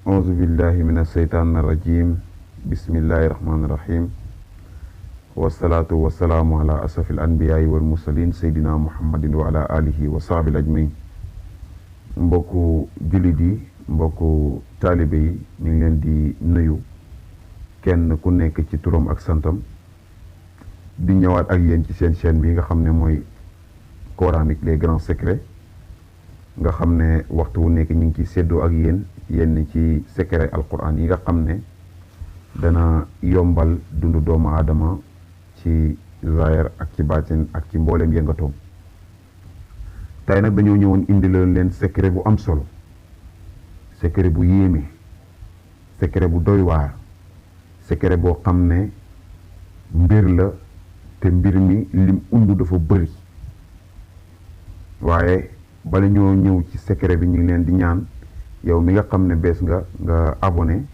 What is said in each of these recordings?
auzu billahi min asheytaan irrajim bismillahi irrahmani irrahim wasalaatu wasalaamu ala asrafil anbiyaai wal mursalin seydina muhammadin wa ala alihi wa sahbil ajmain mbokku jullit yi mbokku taalibe yi ñu ngi leen di nuyu kenn ku nekk ci turam ak santam di ñëwaat ak yéen ci seen chaîne bi nga xam ne mooy coranique les grands secrets nga xam ne waxtu wu nekk ñu ngi ciy séddoo ak yéen yenn ci secret alquran yi nga xam ne dana yombal dundu doomu aadama ci zahir ak ci baatin ak ci mbooleem yëngatoom. tey nag dañoo ñëwoon indi leen secret bu am solo, secret bu yéeme, secret bu doy waar, secret boo xam ne mbir la te mbir mi lim undu dafa bëri. waaye bala ñoo ñëw ci secret bi ñu ngi leen di ñaan yow mi nga xam ne bees nga abonné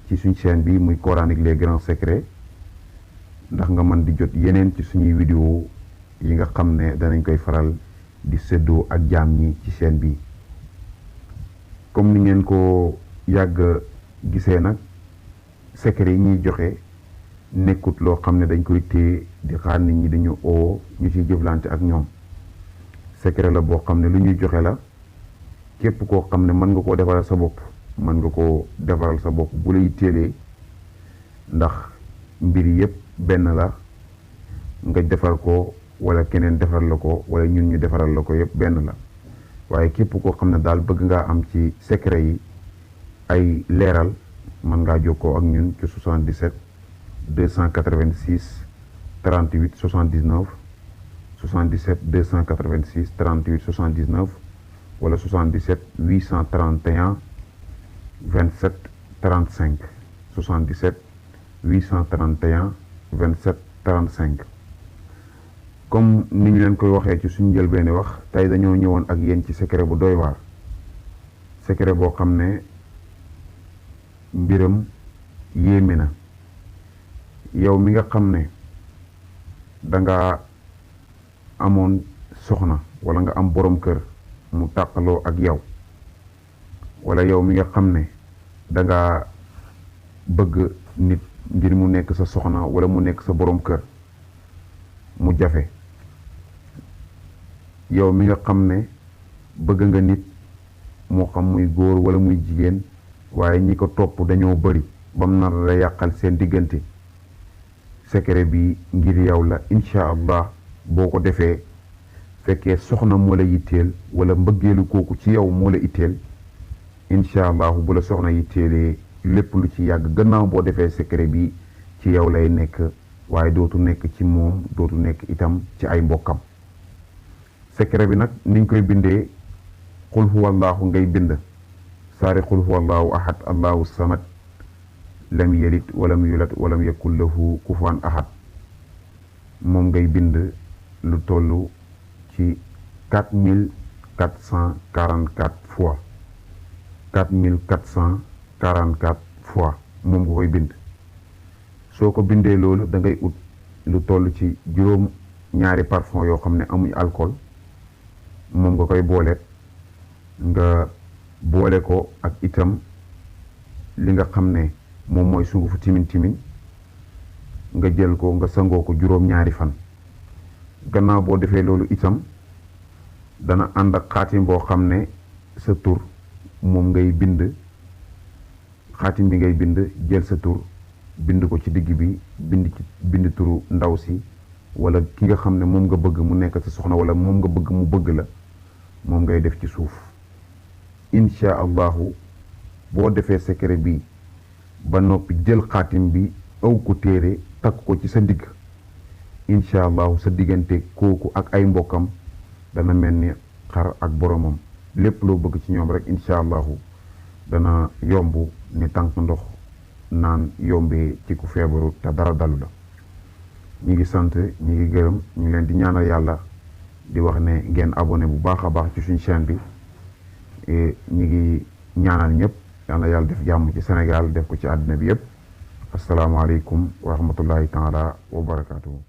ci suñ chaîne bi muy coranique les grands secrets ndax nga mën di jot yeneen ci suñuy vidéo yi nga xam ne danañ koy faral di séddoo ak jaam ñi ci chaîne bi. comme ni ngeen ko yàgg gisee nag secret yi ñuy joxe nekkut loo xam ne dañ koy téye di xaar nit ñi dañu oo ñu ciy jëflante ak ñoom. secret la boo xam ne lu ñuy joxe la, képp koo xam ne mën nga koo defaral sa bopp mën nga koo defaral sa bopp bu lay téelee, ndax mbir yëpp benn la, nga defar ko wala keneen defar la ko wala ñun ñu defaral la ko yëpp benn la. waaye képp koo xam ne daal bëgg ngaa am ci secret yi ay leeral mën ngaa jokkoo ak ñun ci 77 286 38 79 77 286 38 79 wala 77 831 27 35 77 831 27 35. comme ni ñu leen koy waxee ci suñu njëlbéen wax, tey dañoo ñëwoon ak yéen ci secret bu doy waar, secret boo xam ne mbiram yéeme na. yow mi nga xam ne danga amoon soxna wala nga am borom kër mu tàqaloo ak yow, wala yow mi nga xam ne danga bëgg nit ngir mu nekk sa soxna wala mu nekk sa borom kër mu jafe, yow mi nga xam ne bëgg nga nit moo xam muy góor wala muy jigéen waaye ñi ko topp dañoo bari bam nar la yàqal seen diggante, secret bi ngir yow la incha allah. boo ko defee fekkee soxna moo la yitteel wala mbëggeelu kooku ci yow moo la itteel, incha allah bu la soxna yitteelee lépp lu ci yàgg gannaaw boo defee secret bi ci yow lay nekk, waaye dootu nekk ci moom, dootu nekk itam ci ay mbokkam. secret bi nag niñ koy bindee, qul huwa allahu ngay bind saari qul huwa allahu ahad allahu samad lam yalid walam yulad walam yakul lahu kufuwan ahad. moom ngay bind lu toll ci 4444 fois 4444 fois moom nga koy bind. soo ko bindee loolu da ngay ut lu toll ci juróom ñaari parfum yoo xam ne amuñ alcool, moom nga koy booleet, nga boole ko ak itam li nga xam ne moom mooy sungufu timin timin, nga jël ko nga sangoo ko juróom ñaari fan. gannaaw boo defee loolu itam dana ànd ak xaatim boo xam ne sa tur moom ngay bind, xaatim bi ngay bind jël sa tur bind ko ci digg bi, bind turu ndaw si wala ki nga xam ne moom nga bëgg mu nekk sa soxna wala moom nga bëgg mu bëgg la, moom ngay def ci suuf. incha allahu boo defee secret bi ba noppi jël xaatim bi aw ko téere takk ko ci sa ndigg, incha allahu sa diggante kooku ak ay mbokkam dana mel ni xar ak boromam. lépp loo bëgg ci ñoom rek incha allahu dana yomb ni tànk ndox naan yombee ci ku feebaru te dara dalu la. ñi ngi sant, ñi ngi gërëm, ñu ngi leen di ñaanal yàlla di wax ne ngeen abonné bu baax a baax ci suñu chaîne bi. ñi ngi ñaanal ñëpp yal na yàlla def jàmm ci Sénégal, def ko ci àddina bi yëpp. asalaamaaleykum wa rahmatullahi taala wa barakaatuhu.